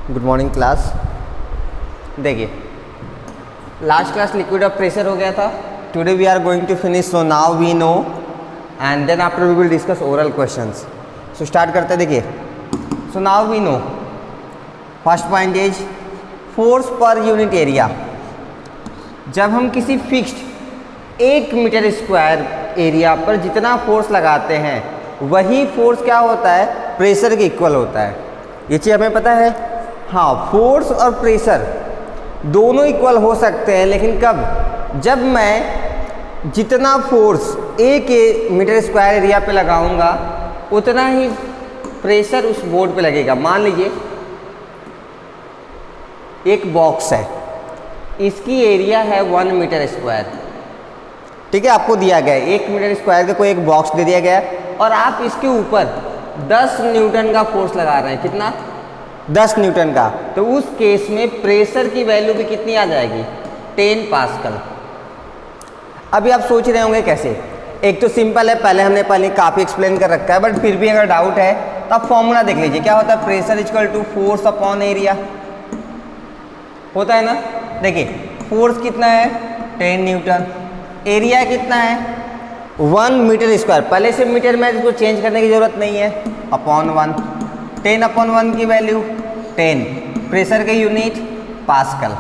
Good morning class. देखिए last class liquid of pressure हो गया था। Today we are going to finish, so now we know and then after we will discuss oral questions. So start करते हैं। देखिए so now we know first point is force per unit area. जब हम किसी fixed 1 metre square area पर जितना force लगाते हैं वही फोर्स क्या होता है, प्रेशर के इक्वल होता है। ये चीज़ हमें पता है। हाँ, फोर्स और प्रेशर दोनों इक्वल हो सकते हैं, लेकिन कब? जब मैं जितना फोर्स 1 मीटर स्क्वायर एरिया पे लगाऊंगा उतना ही प्रेशर उस बोर्ड पे लगेगा। मान लीजिए एक बॉक्स है, इसकी एरिया है 1 मीटर स्क्वायर, ठीक है। आपको दिया गया है 1 मीटर स्क्वायर का कोई एक बॉक्स दे दिया गया है और आप इसके ऊपर 10 न्यूटन का फोर्स लगा रहे हैं। कितना? 10 न्यूटन का। तो उस केस में प्रेशर की वैल्यू भी कितनी आ जाएगी? 10 पास्कल। अभी आप सोच रहे होंगे कैसे। एक तो सिंपल है, पहले काफ़ी एक्सप्लेन कर रखा है, बट फिर भी अगर डाउट है तो आप फॉर्मूला देख लीजिए। क्या होता है? Pressure equal to force upon area होता है ना। देखिए फोर्स कितना है? 10 न्यूटन। एरिया कितना है? 1 मीटर स्क्वायर। पहले से मीटर में इसको चेंज करने की ज़रूरत नहीं है। अपॉन 1, 10 अपॉन 1 की वैल्यू 10। प्रेशर के यूनिट पास्कल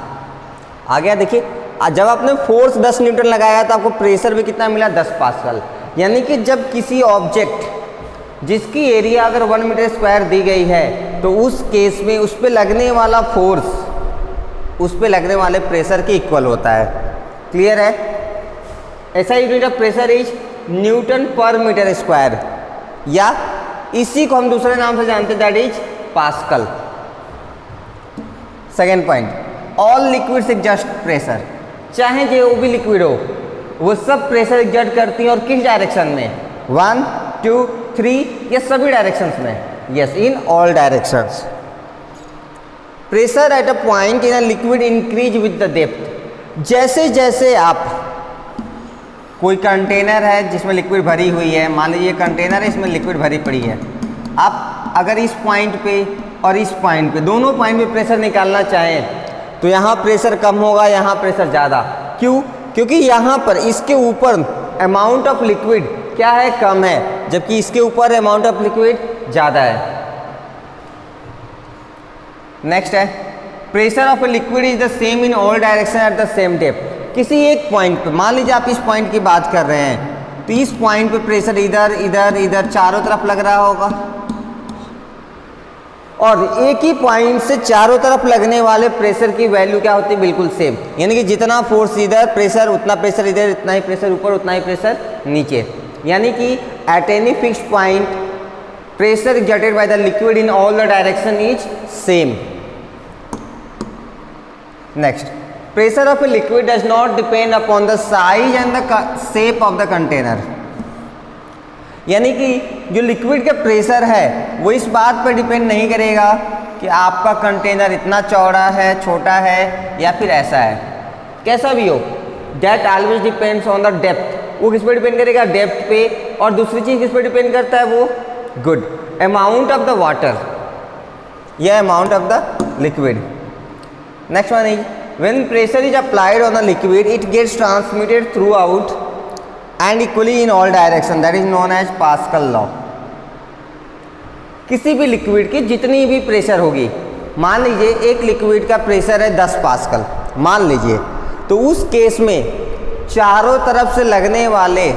आ गया। देखिए जब आपने फोर्स 10 न्यूटन लगाया तो आपको प्रेशर भी कितना मिला? 10 पास्कल। यानी कि जब किसी ऑब्जेक्ट जिसकी एरिया अगर 1 मीटर स्क्वायर दी गई है तो उस केस में उस पर लगने वाला फोर्स उस पर लगने वाले प्रेशर के इक्वल होता है। क्लियर है? ऐसा unit of pressure is Newton पर मीटर स्क्वायर, या इसी को हम दूसरे नाम से जानते हैं, that is pascal. Second point, all liquids exhaust pressure. चाहे जो भी लिक्विड हो वो सब प्रेशर एग्जर्ट करती हैं। और किस डायरेक्शन में? 1, 2, 3, ये सभी डायरेक्शंस में। Yes, in all directions. Pressure at a point in a liquid increase with the depth. जैसे जैसे आप कोई कंटेनर है जिसमें लिक्विड भरी हुई है, मान लीजिए कंटेनर है, इसमें लिक्विड भरी पड़ी है। आप अगर इस पॉइंट पे और इस पॉइंट पे, दोनों पॉइंट पे प्रेशर निकालना चाहें तो यहाँ प्रेशर कम होगा, यहाँ प्रेशर ज़्यादा। क्यों? क्योंकि यहाँ पर इसके ऊपर अमाउंट ऑफ लिक्विड क्या है? कम है, जबकि इसके ऊपर अमाउंट ऑफ लिक्विड ज़्यादा है। नेक्स्ट है, pressure of a liquid is the same in all direction at the same depth. किसी एक पॉइंट पे, मान लीजिए आप इस पॉइंट की बात कर रहे हैं, तो इस पॉइंट पे प्रेशर इधर इधर इधर चारों तरफ लग रहा होगा, और एक ही पॉइंट से चारों तरफ लगने वाले प्रेशर की वैल्यू क्या होती है? बिल्कुल सेम। यानी कि जितना फोर्स इधर, प्रेशर उतना प्रेशर इधर, इतना ही प्रेशर ऊपर, उतना ही प्रेशर नीचे। यानी कि at any fixed point pressure exerted by the liquid in all the direction is same. Next, pressure of a liquid does not depend upon the size and the shape of the container. यानी कि जो liquid का pressure है वो इस बात पर depend नहीं करेगा कि आपका कंटेनर इतना चौड़ा है, छोटा है या फिर ऐसा है। कैसा भी हो, that always depends on the depth. वो किस पर डिपेंड करेगा? डेप्थ पे। और दूसरी चीज़ किस पर डिपेंड करता है? वो good amount of the water या amount of the liquid. Next one is when pressure is applied on a liquid it gets transmitted throughout and equally in all direction, that is known as Pascal law। किसी भी liquid की जितनी भी pressure होगी, मान लीजिए एक liquid का प्रेशर है 10 पास्कल मान लीजिए, तो उस केस में चारों तरफ से लगने वाले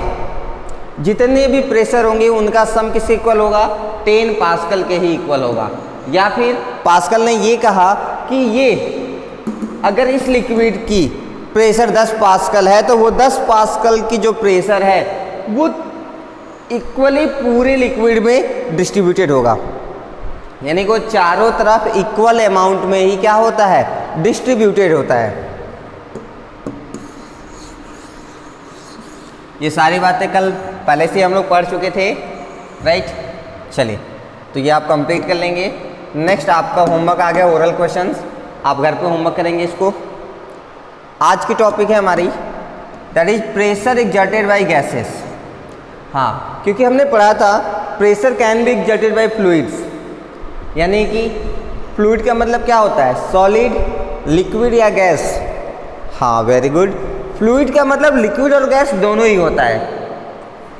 जितने भी प्रेशर होंगे उनका सम किसके इक्वल होगा? 10 पास्कल के ही इक्वल होगा। या फिर पास्कल ने ये कहा कि ये अगर इस लिक्विड की प्रेशर 10 पास्कल है तो वो 10 पास्कल की जो प्रेशर है वो इक्वली पूरे लिक्विड में डिस्ट्रीब्यूटेड होगा। यानी कि वो चारों तरफ इक्वल अमाउंट में ही क्या होता है? डिस्ट्रीब्यूटेड होता है। ये सारी बातें कल पहले से हम लोग पढ़ चुके थे, राइट। चलिए तो ये आप कंप्लीट कर लेंगे। नेक्स्ट आपका होमवर्क आ गया ओरल क्वेश्चंस, आप घर पे होमवर्क करेंगे इसको। आज की टॉपिक है हमारी that is pressure exerted bye gases. हाँ, क्योंकि हमने पढ़ा था pressure can be exerted by fluids, यानी कि फ्लूइड का मतलब क्या होता है? सॉलिड, लिक्विड या गैस? हाँ, वेरी गुड। फ्लूइड का मतलब लिक्विड और गैस दोनों ही होता है।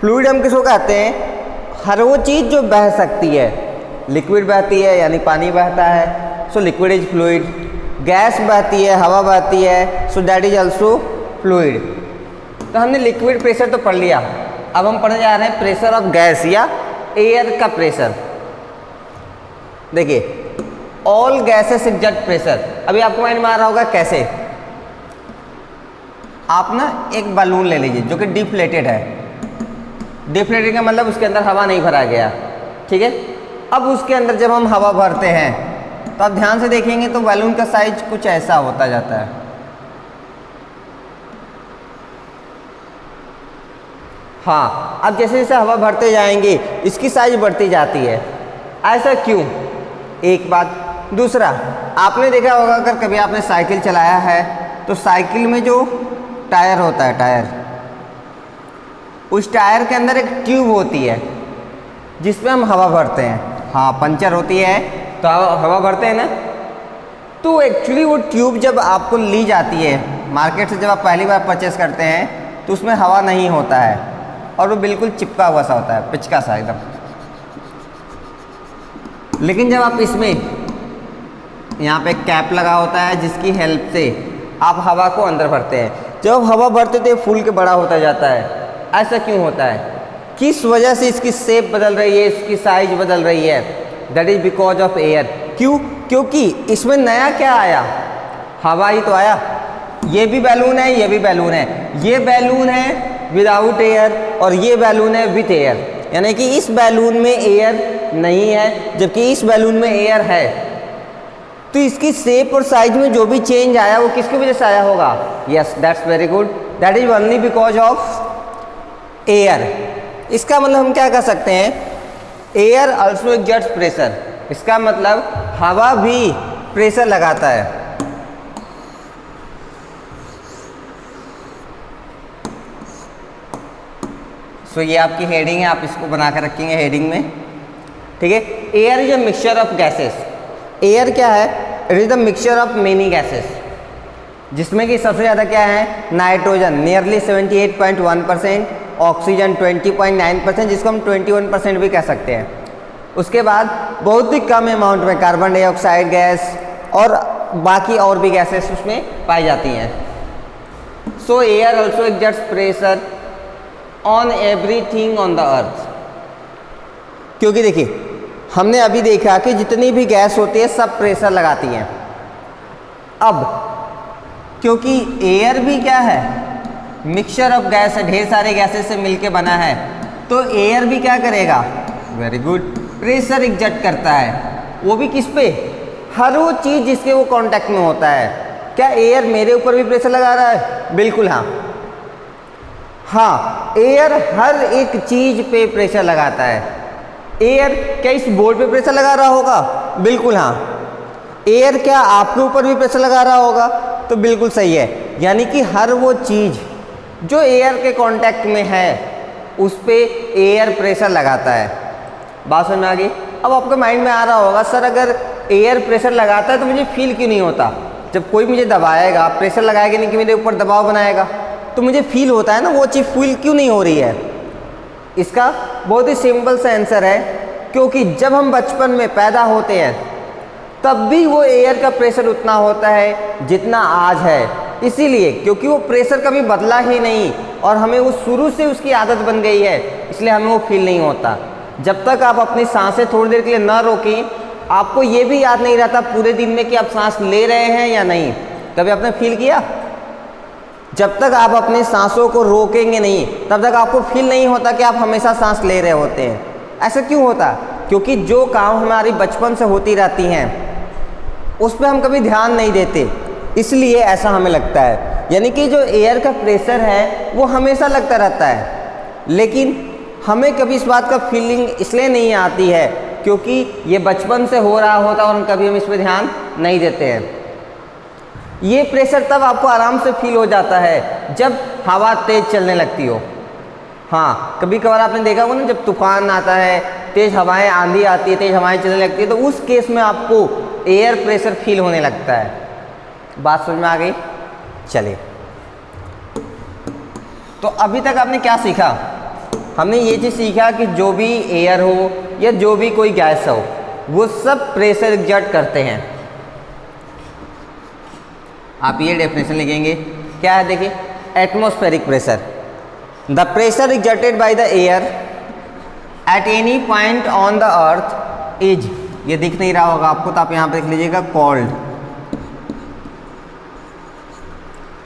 फ्लूइड हम किसको कहते हैं? हर वो चीज़ जो बह सकती है। लिक्विड बहती है यानी पानी बहता है, so liquid is fluid. Gas बहती है, हवा बहती है, so that is also fluid. तो हमने लिक्विड प्रेशर तो पढ़ लिया, अब हम पढ़ने जा रहे हैं प्रेशर ऑफ गैस या एयर का प्रेशर। देखिए, ऑल गैसेस एग्जर्ट प्रेशर। अभी आपको माइंड में आ रहा होगा कैसे? आप ना एक बलून ले लीजिए जो कि डिफ्लेटेड है। डिफ्लेटेड का मतलब उसके अंदर हवा नहीं भरा गया, ठीक है। अब उसके अंदर जब हम हवा भरते हैं तो आप ध्यान से देखेंगे तो बलून का साइज कुछ ऐसा होता जाता है। हाँ, अब जैसे जैसे हवा भरते जाएंगे इसकी साइज बढ़ती जाती है। ऐसा क्यों? एक बात। दूसरा, आपने देखा होगा अगर कभी आपने साइकिल चलाया है तो साइकिल में जो टायर होता है, टायर, उस टायर के अंदर एक ट्यूब होती है जिसमें हम हवा भरते हैं। हाँ, पंचर होती है तो हवा भरते हैं ना। तो एक्चुअली वो ट्यूब जब आपको ली जाती है मार्केट से, जब आप पहली बार परचेस करते हैं तो उसमें हवा नहीं होता है और वो बिल्कुल चिपका हुआ सा होता है, पिचका सा एकदम। लेकिन जब आप इसमें यहाँ पे कैप लगा होता है जिसकी हेल्प से आप हवा को अंदर भरते हैं। जब हवा भरते तो फूल के बड़ा होता जाता है। ऐसा क्यों होता है? किस वजह से इसकी शेप बदल रही है, इसकी साइज बदल रही है? That is because of air. क्यों? क्योंकि इसमें नया क्या आया? हवा ही तो आया। ये भी बैलून है, ये भी बैलून है। ये बैलून है विदाउट एयर और ये बैलून है विथ एयर, यानी कि इस बैलून में एयर नहीं है जबकि इस बैलून में एयर है। तो इसकी शेप और साइज में जो भी चेंज आया वो किसकी वजह से आया होगा? Yes, that's very good, that is only because of air. इसका मतलब हम क्या कह सकते हैं? Air also exerts pressure. इसका मतलब हवा भी प्रेशर लगाता है। सो ये आपकी हेडिंग है, आप इसको बना कर रखेंगे हेडिंग में, ठीक है। Air is a mixture of gases. Air क्या है? It is the mixture of many gases, जिसमें कि सबसे ज़्यादा क्या है? नाइट्रोजन नियरली 78.1%, ऑक्सीजन 20.9%, जिसको हम 21% भी कह सकते हैं। उसके बाद बहुत ही कम अमाउंट में कार्बन डाइऑक्साइड गैस और बाकी और भी गैसेस उसमें पाई जाती हैं। सो air also exerts pressure on everything on the अर्थ। क्योंकि देखिए, हमने अभी देखा कि जितनी भी गैस होती है सब प्रेशर लगाती हैं। अब क्योंकि एयर भी क्या है? मिक्सचर ऑफ गैस है, ढेर सारे गैसेस से मिलके बना है, तो एयर भी क्या करेगा? वेरी गुड, प्रेशर एग्जर्ट करता है। वो भी किस पे? हर वो चीज़ जिसके वो कांटेक्ट में होता है। क्या एयर मेरे ऊपर भी प्रेशर लगा रहा है? बिल्कुल हाँ। हाँ, एयर हर एक चीज़ पे प्रेशर लगाता है। एयर क्या इस बोर्ड पे प्रेशर लगा रहा होगा? बिल्कुल हाँ। एयर क्या आपके ऊपर भी प्रेशर लगा रहा होगा? तो बिल्कुल सही है। यानी कि हर वो चीज़ जो एयर के कांटेक्ट में है उस पे एयर प्रेशर लगाता है। बात समझ में आ गई? अब आपके माइंड में आ रहा होगा, सर अगर एयर प्रेशर लगाता है तो मुझे फील क्यों नहीं होता? जब कोई मुझे दबाएगा, प्रेशर लगाएगा नहीं कि मेरे ऊपर दबाव बनाएगा, तो मुझे फील होता है ना, वो चीज़ फील क्यों नहीं हो रही है? इसका बहुत ही सिंपल सा आंसर है, क्योंकि जब हम बचपन में पैदा होते हैं तब भी वो एयर का प्रेशर उतना होता है जितना आज है। इसीलिए क्योंकि वो प्रेशर कभी बदला ही नहीं और हमें वो शुरू से उसकी आदत बन गई है, इसलिए हमें वो फील नहीं होता। जब तक आप अपनी सांसें थोड़ी देर के लिए ना रोकें, आपको ये भी याद नहीं रहता पूरे दिन में कि आप सांस ले रहे हैं या नहीं। कभी आपने फील किया? जब तक आप अपनी सांसों को रोकेंगे नहीं तब तक आपको फील नहीं होता कि आप हमेशा सांस ले रहे होते हैं। ऐसा क्यों होता? क्योंकि जो काम हमारी बचपन से होती रहती हैं उस पर हम कभी ध्यान नहीं देते, इसलिए ऐसा हमें लगता है। यानी कि जो एयर का प्रेशर है वो हमेशा लगता रहता है, लेकिन हमें कभी इस बात का फीलिंग इसलिए नहीं आती है क्योंकि ये बचपन से हो रहा होता है और कभी हम इस पर ध्यान नहीं देते हैं। ये प्रेशर तब आपको आराम से फील हो जाता है जब हवा तेज़ चलने लगती हो। हाँ, कभी कभार आपने देखा होगा ना, जब तूफान आता है, तेज़ हवाएं, आंधी आती है, तेज़ हवाएं चलने लगती है, तो उस केस में आपको एयर प्रेशर फील होने लगता है। बात समझ में आ गई? चलिए, तो अभी तक आपने क्या सीखा? हमने ये चीज़ सीखा कि जो भी एयर हो या जो भी कोई गैस हो वो सब प्रेशर एग्जर्ट करते हैं। आप ये डेफिनेशन लिखेंगे, क्या है देखिए, atmospheric pressure, the pressure exerted by the air at any point on the earth is, ये दिख नहीं रहा होगा आपको तो आप यहाँ पे लिख लीजिएगा called,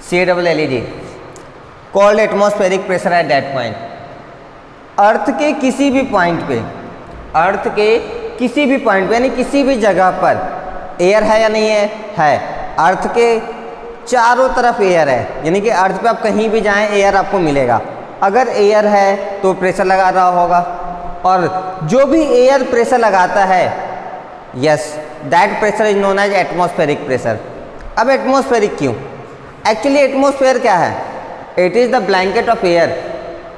CLLED, called atmospheric pressure at that point. Earth के किसी भी पॉइंट पे, अर्थ के किसी भी पॉइंट पे यानी किसी भी जगह पर एयर है या नहीं है? है। अर्थ के चारों तरफ एयर है, यानी कि अर्थ पे आप कहीं भी जाएं एयर आपको मिलेगा। अगर एयर है तो प्रेशर लगा रहा होगा, और जो भी एयर प्रेशर लगाता है, yes, that pressure is known as atmospheric pressure. अब एटमॉस्फेरिक क्यों? एक्चुअली एटमॉस्फेयर क्या है? It is the blanket of air.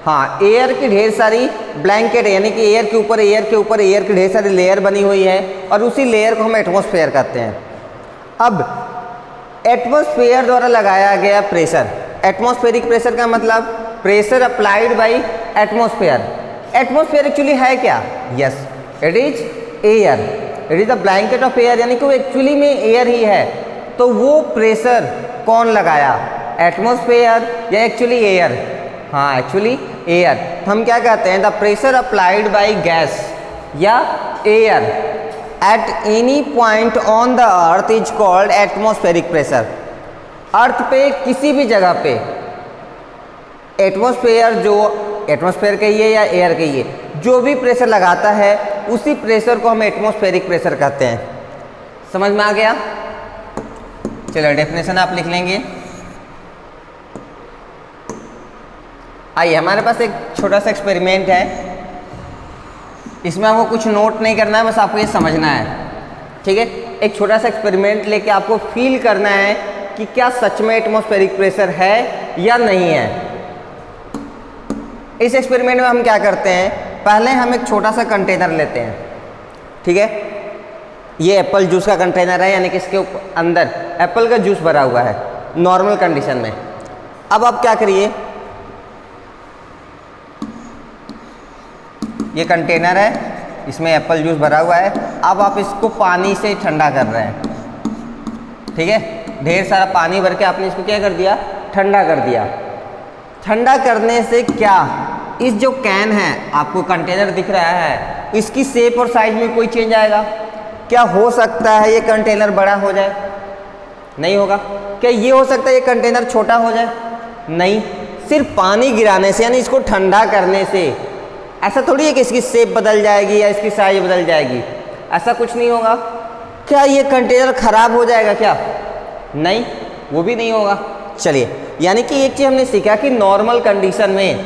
हाँ, एयर की ढेर सारी ब्लैंकेट है, यानी कि एयर के ऊपर एयर के ऊपर एयर की ढेर सारी लेयर बनी हुई है, और उसी लेयर को हम एटमॉस्फेयर कहते हैं। अब एटमॉस्फेयर द्वारा लगाया गया प्रेशर, एटमॉस्फेरिक प्रेशर का मतलब pressure applied bye atmosphere. Atmosphere actually है क्या? Yes, it is air, it is the blanket of air, यानी कि वो एक्चुअली में एयर ही है। तो वो प्रेशर कौन लगाया? एटमॉस्फेयर या एक्चुअली एयर? हाँ, एक्चुअली एयर। तो हम क्या कहते हैं? The pressure applied by gas या air at any point on the earth is called atmospheric pressure. Earth पे किसी भी जगह पे एटमॉस्फेयर, जो एटमॉस्फेयर कहिए या एयर कहिए, जो भी प्रेशर लगाता है उसी प्रेशर को हम एटमॉस्फेरिक प्रेशर कहते हैं। समझ में आ गया? चलो डेफिनेशन आप लिख लेंगे। आइए, हमारे पास एक छोटा सा एक्सपेरिमेंट है, इसमें आपको कुछ नोट नहीं करना है, बस आपको ये समझना है, ठीक है? एक छोटा सा एक्सपेरिमेंट लेके आपको फील करना है कि क्या सच में एटमॉस्फेरिक प्रेशर है या नहीं है। इस एक्सपेरिमेंट में हम क्या करते हैं? पहले हम एक छोटा सा कंटेनर लेते हैं, ठीक है? ये एप्पल जूस का कंटेनर है, यानी कि इसके अंदर एप्पल का जूस भरा हुआ है नॉर्मल कंडीशन में। अब आप क्या करिए, ये कंटेनर है, इसमें एप्पल जूस भरा हुआ है। अब आप इसको पानी से ठंडा कर रहे हैं, ठीक है? ढेर सारा पानी भर के आपने इसको क्या कर दिया? ठंडा कर दिया। ठंडा करने से क्या, इस जो कैन है, आपको कंटेनर दिख रहा है, इसकी शेप और साइज में कोई चेंज आएगा? क्या हो सकता है ये कंटेनर बड़ा हो जाए? नहीं होगा। क्या ये हो सकता है ये कंटेनर छोटा हो जाए? नहीं। सिर्फ पानी गिराने से, यानी इसको ठंडा करने से ऐसा थोड़ी है कि इसकी शेप बदल जाएगी या इसकी साइज बदल जाएगी, ऐसा कुछ नहीं होगा। क्या ये कंटेनर खराब हो जाएगा क्या? नहीं, वो भी नहीं होगा। चलिए, यानी कि एक चीज़ हमने सीखा कि नॉर्मल कंडीशन में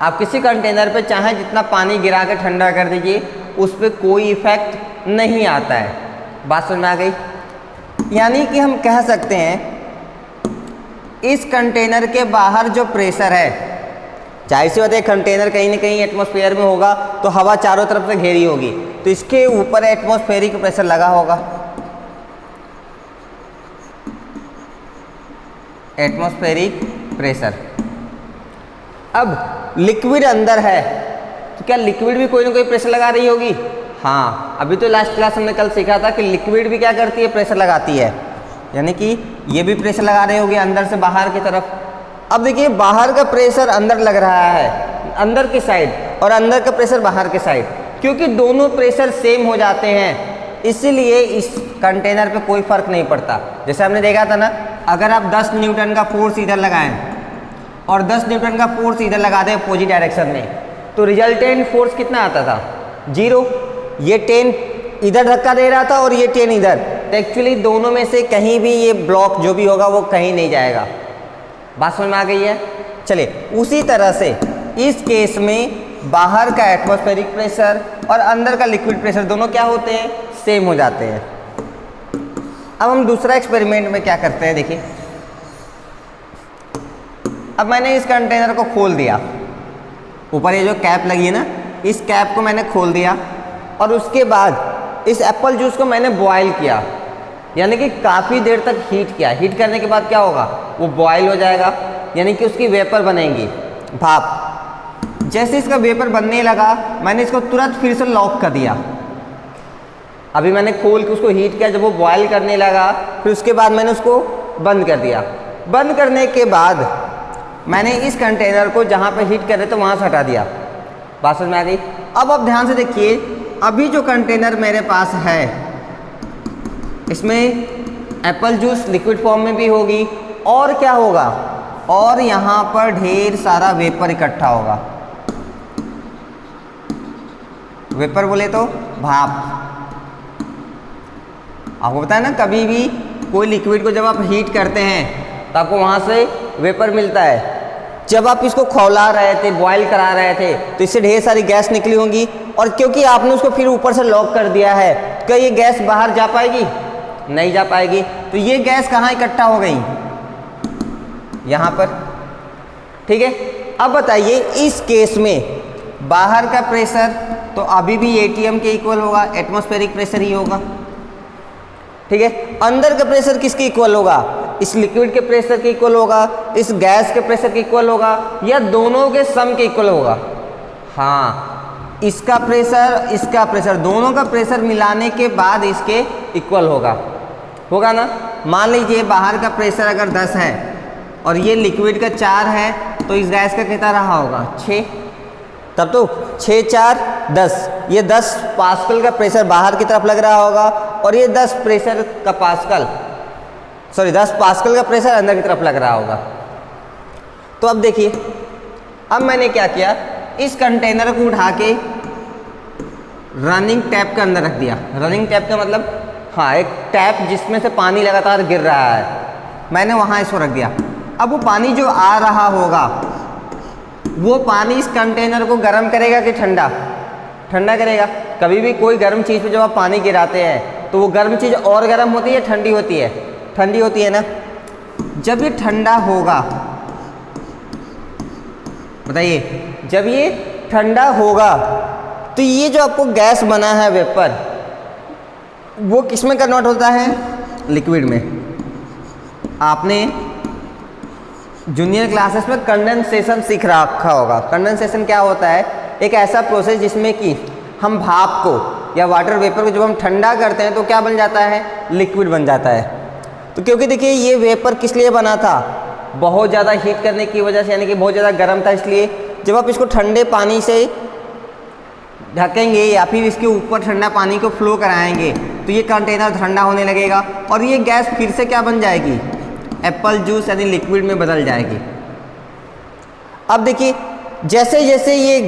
आप किसी कंटेनर पे चाहे जितना पानी गिरा के ठंडा कर दीजिए, उस पर कोई इफेक्ट नहीं आता है। बात समझ में आ गई? यानी कि हम कह सकते हैं इस कंटेनर के बाहर जो प्रेशर है, जाहिर सी बात है कंटेनर कहीं ना कहीं एटमॉस्फेयर में होगा तो हवा चारों तरफ से घेरी होगी, तो इसके ऊपर एटमॉस्फेरिक प्रेशर लगा होगा, एटमॉस्फेरिक प्रेशर। अब लिक्विड अंदर है तो क्या लिक्विड भी कोई ना कोई प्रेशर लगा रही होगी? हाँ, अभी तो लास्ट क्लास हमने कल सीखा था कि लिक्विड भी क्या करती है? प्रेशर लगाती है, यानी कि ये भी प्रेशर लगा रहे होगे अंदर से बाहर की तरफ। अब देखिए, बाहर का प्रेशर अंदर लग रहा है, अंदर की साइड, और अंदर का प्रेशर बाहर की साइड, क्योंकि दोनों प्रेशर सेम हो जाते हैं, इसीलिए इस कंटेनर पे कोई फर्क नहीं पड़ता। जैसे हमने देखा था ना, अगर आप 10 न्यूटन का फोर्स इधर लगाएं और 10 न्यूटन का फोर्स इधर लगा दें अपोजिट डायरेक्शन में, तो रिजल्टेंट फोर्स कितना आता था? 0। ये 10 इधर धक्का दे रहा था और ये 10 इधर, तो एक्चुअली दोनों में से कहीं भी ये ब्लॉक जो भी होगा वो कहीं नहीं जाएगा। बात समझ में आ गई है? चलिए, उसी तरह से इस केस में बाहर का एटमॉस्फेरिक प्रेशर और अंदर का लिक्विड प्रेशर दोनों क्या होते हैं? सेम हो जाते हैं। अब हम दूसरा एक्सपेरिमेंट में क्या करते हैं, देखिए। अब मैंने इस कंटेनर को खोल दिया, ऊपर ये जो कैप लगी है ना, इस कैप को मैंने खोल दिया, और उसके बाद इस एप्पल जूस को मैंने बॉयल किया, यानी कि काफ़ी देर तक हीट किया। हीट करने के बाद क्या होगा, वो बॉयल हो जाएगा, यानी कि उसकी वेपर बनेंगी, भाप। जैसे इसका वेपर बनने लगा, मैंने इसको तुरंत फिर से लॉक कर दिया। अभी मैंने खोल के उसको हीट किया, जब वो बॉयल करने लगा, फिर उसके बाद मैंने उसको बंद कर दिया। बंद करने के बाद मैंने इस कंटेनर को जहाँ पे हीट कर रहे थे वहाँ से हटा दिया। बात समझ में आ गई? अब आप ध्यान से देखिए, अभी जो कंटेनर मेरे पास है इसमें एप्पल जूस लिक्विड फॉर्म में भी होगी, और क्या होगा, और यहाँ पर ढेर सारा वेपर इकट्ठा होगा। वेपर बोले तो भाप। आपको पता है ना, कभी भी कोई लिक्विड को जब आप हीट करते हैं तो आपको वहाँ से वेपर मिलता है। जब आप इसको खौला रहे थे, बॉयल करा रहे थे, तो इससे ढेर सारी गैस निकली होंगी, और क्योंकि आपने उसको फिर ऊपर से लॉक कर दिया है, क्या ये गैस बाहर जा पाएगी? नहीं जा पाएगी। तो ये गैस कहाँ इकट्ठा हो गई? यहाँ पर। ठीक है, अब बताइए इस केस में बाहर का प्रेशर तो अभी भी एटीएम के इक्वल होगा, एटमॉस्फेरिक प्रेशर ही होगा। ठीक है, अंदर का प्रेशर किसके इक्वल होगा? इस लिक्विड के प्रेशर के इक्वल होगा, इस गैस के प्रेशर के इक्वल होगा, या दोनों के सम के इक्वल होगा? हाँ, इसका प्रेशर दोनों का प्रेशर मिलाने के बाद इसके इक्वल होगा ना। मान लीजिए बाहर का प्रेशर अगर 10 है और ये लिक्विड का 4 है, तो इस गैस का कितना रहा होगा? 6। तब तो 6 4 10, ये 10 पास्कल का प्रेशर बाहर की तरफ लग रहा होगा, और ये 10 पास्कल का प्रेशर अंदर की तरफ लग रहा होगा। तो अब देखिए, अब मैंने क्या किया, इस कंटेनर को उठा के रनिंग टैप के अंदर रख दिया। रनिंग टैप का मतलब, हाँ, एक टैप जिसमें से पानी लगातार गिर रहा है, मैंने वहाँ इसको रख दिया। अब वो पानी जो आ रहा होगा, वो पानी इस कंटेनर को गर्म करेगा कि ठंडा? ठंडा करेगा। कभी भी कोई गर्म चीज़ पे जब आप पानी गिराते हैं तो वो गर्म चीज़ और गर्म होती है या ठंडी होती है? ठंडी होती है ना। जब ये ठंडा होगा, बताइए, जब ये ठंडा होगा तो ये जो आपको गैस बना है, वेपर, वो किस में कन्वर्ट होता है? लिक्विड में। आपने जूनियर क्लासेस में कंडेंसेशन सीख रखा होगा। कंडेंसेशन क्या होता है? एक ऐसा प्रोसेस जिसमें कि हम भाप को या वाटर वेपर को जब हम ठंडा करते हैं तो क्या बन जाता है? लिक्विड बन जाता है। तो क्योंकि देखिए ये वेपर किस लिए बना था? बहुत ज़्यादा हीट करने की वजह से, यानी कि बहुत ज़्यादा गर्म था, इसलिए जब आप इसको ठंडे पानी से ढकेंगे या फिर इसके ऊपर ठंडा पानी को फ्लो कराएंगे तो ये कंटेनर ठंडा होने लगेगा, और ये गैस फिर से क्या बन जाएगी? एप्पल जूस यानी लिक्विड में बदल जाएगी। अब देखिए, जैसे जैसे ये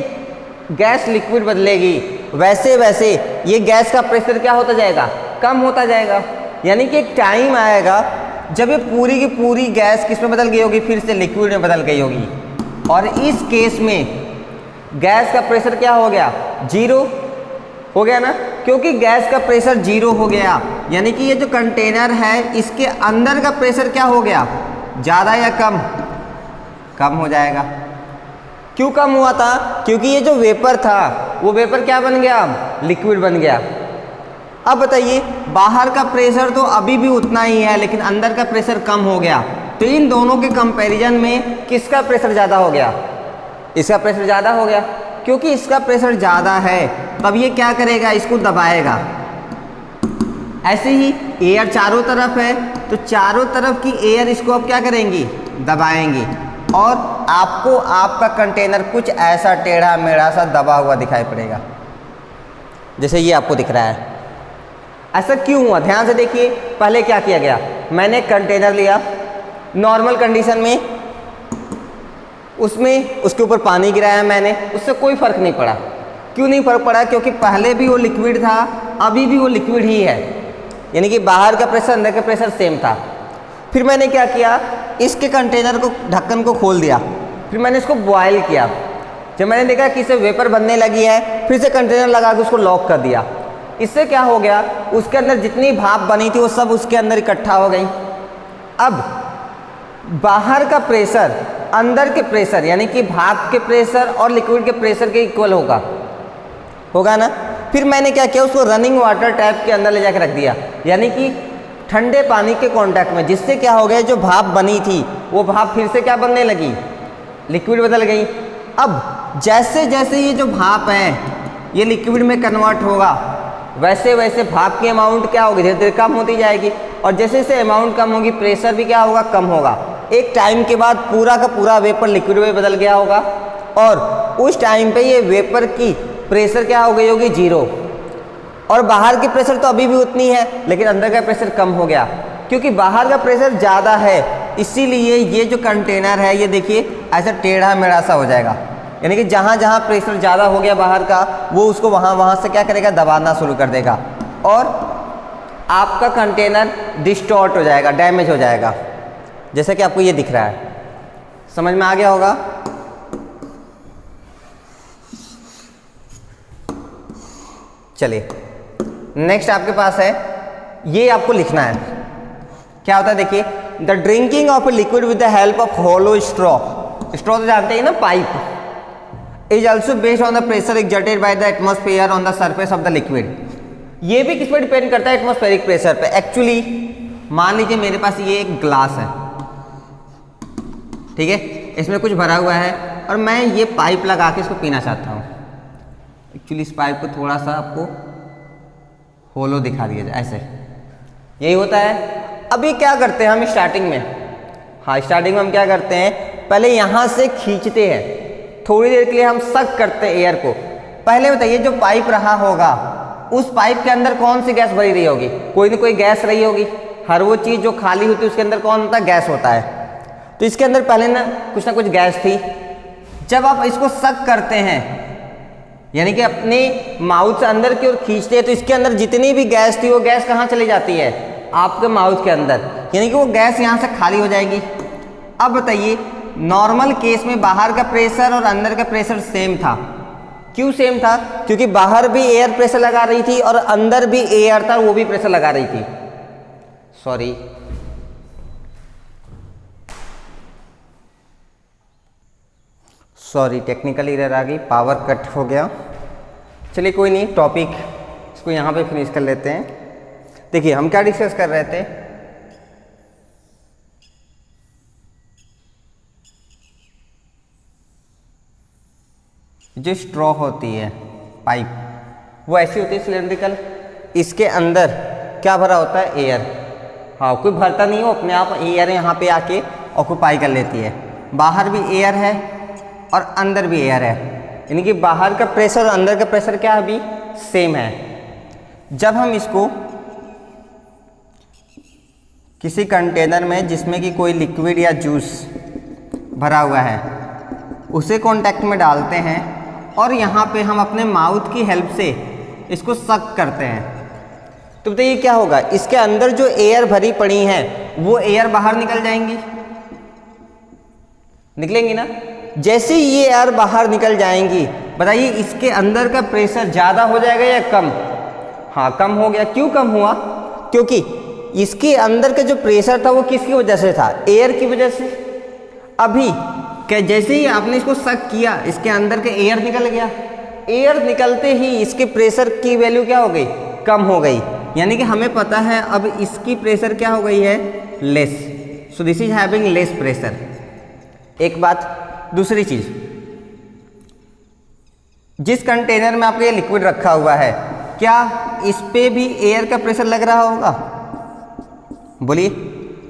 गैस लिक्विड बदलेगी, वैसे वैसे ये गैस का प्रेशर क्या होता जाएगा? कम होता जाएगा। यानी कि एक टाइम आएगा जब ये पूरी की पूरी गैस किस में बदल गई होगी? फिर से लिक्विड में बदल गई होगी। और इस केस में गैस का प्रेशर क्या हो गया? 0 हो गया ना, क्योंकि गैस का प्रेशर 0 हो गया, यानी कि ये जो कंटेनर है इसके अंदर का प्रेशर क्या हो गया? ज़्यादा या कम? कम हो जाएगा। क्यों कम हुआ था? क्योंकि ये जो वेपर था वो वेपर क्या बन गया? लिक्विड बन गया। अब बताइए, बाहर का प्रेशर तो अभी भी उतना ही है, लेकिन अंदर का प्रेशर कम हो गया, तो इन दोनों के कंपैरिजन में किसका प्रेशर ज़्यादा हो गया? इसका प्रेशर ज़्यादा हो गया। क्योंकि इसका प्रेशर ज़्यादा है, तब ये क्या करेगा? इसको दबाएगा। ऐसे ही एयर चारों तरफ है, तो चारों तरफ की एयर इसको अब क्या करेंगी? दबाएंगी, और आपको आपका कंटेनर कुछ ऐसा टेढ़ा मेढ़ा सा दबा हुआ दिखाई पड़ेगा, जैसे ये आपको दिख रहा है। ऐसा क्यों हुआ? ध्यान से देखिए। पहले क्या किया गया? मैंने कंटेनर लिया नॉर्मल कंडीशन में, उसमें उसके ऊपर पानी गिराया मैंने, उससे कोई फ़र्क नहीं पड़ा। क्यों नहीं फ़र्क पड़ा? क्योंकि पहले भी वो लिक्विड था, अभी भी वो लिक्विड ही है, यानी कि बाहर का प्रेशर अंदर का प्रेशर सेम था। फिर मैंने क्या किया? इसके कंटेनर को, ढक्कन को खोल दिया, फिर मैंने इसको बॉयल किया। जब मैंने देखा कि इसे वेपर बनने लगी है, फिर से कंटेनर लगा के उसको लॉक कर दिया। इससे क्या हो गया? उसके अंदर जितनी भाप बनी थी वो सब उसके अंदर इकट्ठा हो गई। अब बाहर का प्रेशर अंदर के प्रेशर, यानी कि भाप के प्रेशर और लिक्विड के प्रेशर के इक्वल होगा ना। फिर मैंने क्या किया, उसको रनिंग वाटर टैप के अंदर ले जाकर रख दिया, यानी कि ठंडे पानी के कांटेक्ट में, जिससे क्या हो गया, जो भाप बनी थी वो भाप फिर से क्या बनने लगी, लिक्विड बदल गई। अब जैसे जैसे ये जो भाप है ये लिक्विड में कन्वर्ट होगा, वैसे वैसे भाप की अमाउंट क्या होगी, धीरे धीरे कम होती जाएगी, और जैसे जैसे अमाउंट कम होगी प्रेशर भी क्या होगा, कम होगा। एक टाइम के बाद पूरा का पूरा वेपर लिक्विड में बदल गया होगा, और उस टाइम पे ये वेपर की प्रेशर क्या हो गई होगी, 0, और बाहर की प्रेशर तो अभी भी उतनी है, लेकिन अंदर का प्रेशर कम हो गया, क्योंकि बाहर का प्रेशर ज़्यादा है, इसीलिए ये जो कंटेनर है ये देखिए ऐसा टेढ़ा मेढ़ा सा हो जाएगा, यानी कि जहाँ जहाँ प्रेशर ज़्यादा हो गया बाहर का, वो उसको वहाँ से क्या करेगा, दबाना शुरू कर देगा, और आपका कंटेनर डिस्टॉर्ट हो जाएगा, डैमेज हो जाएगा, जैसे कि आपको ये दिख रहा है। समझ में आ गया होगा। चलिए नेक्स्ट आपके पास है, ये आपको लिखना है, क्या होता है देखिए, the drinking of a liquid with the help of hollow straw, straw तो जानते हैं ना, pipe, is also based on the pressure exerted by the atmosphere on the surface of the liquid. ये भी किस पर डिपेंड करता है, एटमॉस्फेरिक प्रेशर पे। एक्चुअली मान लीजिए मेरे पास ये एक ग्लास है, ठीक है, इसमें कुछ भरा हुआ है और मैं ये पाइप लगा के इसको पीना चाहता हूँ। एक्चुअली इस पाइप को थोड़ा सा आपको होलो दिखा दिया जाए, ऐसे यही होता है। अभी क्या करते हैं हम स्टार्टिंग में, हाँ स्टार्टिंग में हम क्या करते हैं, पहले यहाँ से खींचते हैं, थोड़ी देर के लिए हम सक करते हैं एयर को। पहले बताइए जो पाइप रहा होगा उस पाइप के अंदर कौन सी गैस भरी रही होगी, कोई ना कोई गैस रही होगी, हर वो चीज़ जो खाली होती है उसके अंदर कौन होता है, गैस होता है। तो इसके अंदर पहले ना कुछ गैस थी। जब आप इसको सक करते हैं यानी कि अपने माउथ से अंदर की ओर खींचते हैं, तो इसके अंदर जितनी भी गैस थी वो गैस कहाँ चली जाती है, आपके माउथ के अंदर, यानी कि वो गैस यहाँ से खाली हो जाएगी। अब बताइए नॉर्मल केस में बाहर का प्रेशर और अंदर का प्रेशर सेम था। क्यों सेम था, क्योंकि बाहर भी एयर प्रेशर लगा रही थी और अंदर भी एयर था वो भी प्रेशर लगा रही थी। सॉरी टेक्निकल एरर आ गई, पावर कट हो गया। चलिए कोई नहीं, टॉपिक इसको यहाँ पे फिनिश कर लेते हैं। देखिए हम क्या डिस्कस कर रहे थे, जो स्ट्रॉ होती है पाइप वो ऐसी होती है सिलेंड्रिकल, इसके अंदर क्या भरा होता है, एयर। हाँ कोई भरता नहीं हो, अपने आप एयर यहाँ पे आके ऑक्यूपाई कर लेती है। बाहर भी एयर है और अंदर भी एयर है, यानी कि बाहर का प्रेशर और अंदर का प्रेशर क्या अभी सेम है। जब हम इसको किसी कंटेनर में जिसमें कि कोई लिक्विड या जूस भरा हुआ है उसे कांटेक्ट में डालते हैं और यहाँ पे हम अपने माउथ की हेल्प से इसको सक करते हैं, तो बताइए क्या होगा, इसके अंदर जो एयर भरी पड़ी है वो एयर बाहर निकल जाएंगी, निकलेंगी ना। जैसे ही ये एयर बाहर निकल जाएंगी, बताइए इसके अंदर का प्रेशर ज़्यादा हो जाएगा या कम, हाँ कम हो गया। क्यों कम हुआ, क्योंकि इसके अंदर का जो प्रेशर था वो किसकी वजह से था, एयर की वजह से। अभी क्या जैसे ही आपने इसको सक किया इसके अंदर के एयर निकल गया, एयर निकलते ही इसके प्रेशर की वैल्यू क्या हो गई, कम हो गई, यानी कि हमें पता है अब इसकी प्रेशर क्या हो गई है, less. So this is having less pressure. एक बात, दूसरी चीज, जिस कंटेनर में आपका ये लिक्विड रखा हुआ है क्या इस पे भी एयर का प्रेशर लग रहा होगा, बोलिए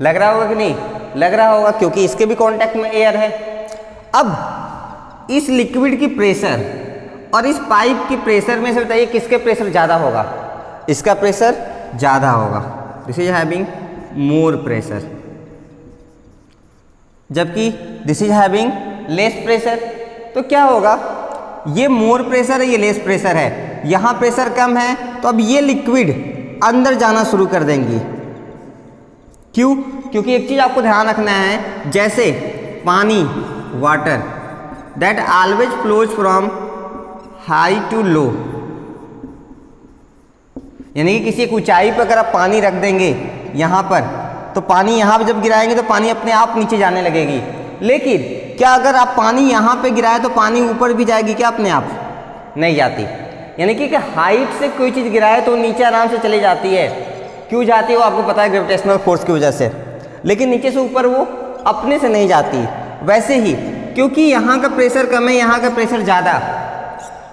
लग रहा होगा कि नहीं लग रहा होगा, क्योंकि इसके भी कांटेक्ट में एयर है। अब इस लिक्विड की प्रेशर और इस पाइप की प्रेशर में से बताइए किसके प्रेशर ज़्यादा होगा, इसका प्रेशर ज़्यादा होगा, this is having more pressure, जबकि this is having less pressure. तो क्या होगा, ये मोर प्रेशर है ये लेस प्रेशर है, यहाँ प्रेशर कम है तो अब ये लिक्विड अंदर जाना शुरू कर देंगी। क्यों, क्योंकि एक चीज़ आपको ध्यान रखना है, जैसे पानी water that always flows from high to low, यानी कि किसी एक ऊंचाई पर अगर आप पानी रख देंगे यहाँ पर, तो पानी यहाँ पर जब गिराएंगे तो पानी अपने आप नीचे जाने लगेगी। लेकिन क्या अगर आप पानी यहाँ पे गिराए तो पानी ऊपर भी जाएगी क्या, अपने आप नहीं जाती। यानी कि हाइट से कोई चीज़ गिराए तो नीचे आराम से चली जाती है। क्यों जाती है वो आपको पता है, ग्रेविटेशनल फोर्स की वजह से। लेकिन नीचे से ऊपर वो अपने से नहीं जाती। वैसे ही क्योंकि यहाँ का प्रेशर कम है, यहाँ का प्रेशर ज़्यादा,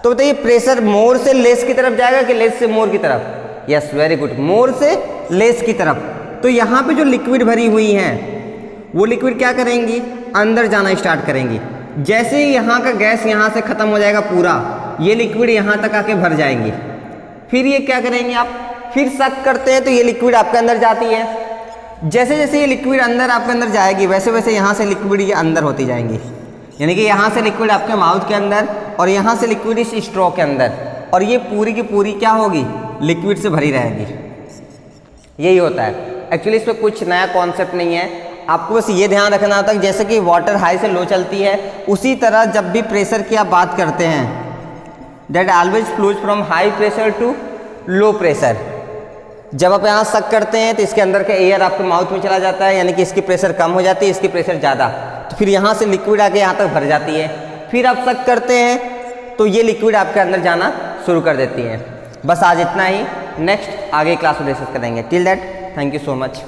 तो बताइए प्रेशर मोर से लेस की तरफ जाएगा कि लेस से मोर की तरफ? यस, वेरी गुड, मोर से लेस की तरफ। तो यहाँ पे जो लिक्विड भरी हुई हैं वो लिक्विड क्या करेंगी, अंदर जाना स्टार्ट करेंगी। जैसे ही यहाँ का गैस यहाँ से ख़त्म हो जाएगा पूरा, ये लिक्विड यहाँ तक आके भर जाएंगी। फिर ये क्या करेंगे आप, फिर सक करते हैं तो ये लिक्विड आपके अंदर जाती है। जैसे जैसे ये लिक्विड अंदर आपके अंदर जाएगी वैसे वैसे यहाँ से लिक्विड ये अंदर होती जाएंगी। यानी कि यहाँ से लिक्विड आपके माउथ के अंदर और यहाँ से लिक्विड इस स्ट्रॉ के अंदर, और ये पूरी की पूरी क्या होगी, लिक्विड से भरी रहेगी। यही होता है। एक्चुअली इसमें कुछ नया कॉन्सेप्ट नहीं है, आपको बस ये ध्यान रखना होता है कि जैसे कि वाटर हाई से लो चलती है, उसी तरह जब भी प्रेशर की आप बात करते हैं, that always flows from high pressure to low pressure. जब आप यहाँ सक करते हैं तो इसके अंदर का एयर आपके माउथ में चला जाता है, यानी कि इसकी प्रेशर कम हो जाती है, इसकी प्रेशर ज़्यादा, तो फिर यहाँ से लिक्विड आके यहाँ तक भर जाती है। फिर आप सक करते हैं तो ये लिक्विड आपके अंदर जाना शुरू कर देती है। बस आज इतना ही, नेक्स्ट आगे क्लास में डिस्कस करेंगे। Till that, thank you so much.